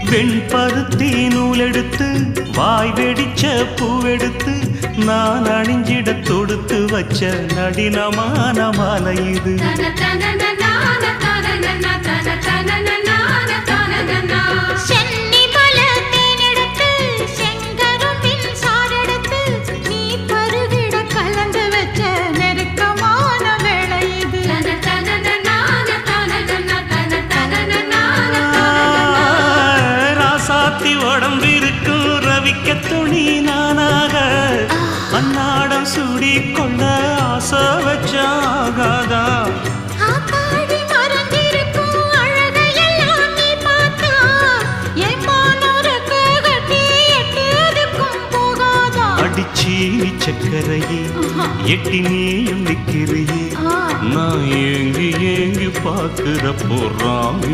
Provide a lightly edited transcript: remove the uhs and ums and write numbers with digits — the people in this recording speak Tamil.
வெண்பருத்தி நூலெடுத்து வாய் வெடிச்ச பூவெடுத்து நான் அணிஞ்சிட தொடுத்து வச்ச நடினமான மாலை இது. உடம்பிருக்கும் ரவிக்க துணி நானாக அன்னாடம் சூடி கொள்ள ஆசை வச்சாகாதா. அடிச்சி சக்கரையே எட்டி நீயும் நிக்கிறியே நான் ஏங்கி ஏங்கி பார்க்கிற போறாமி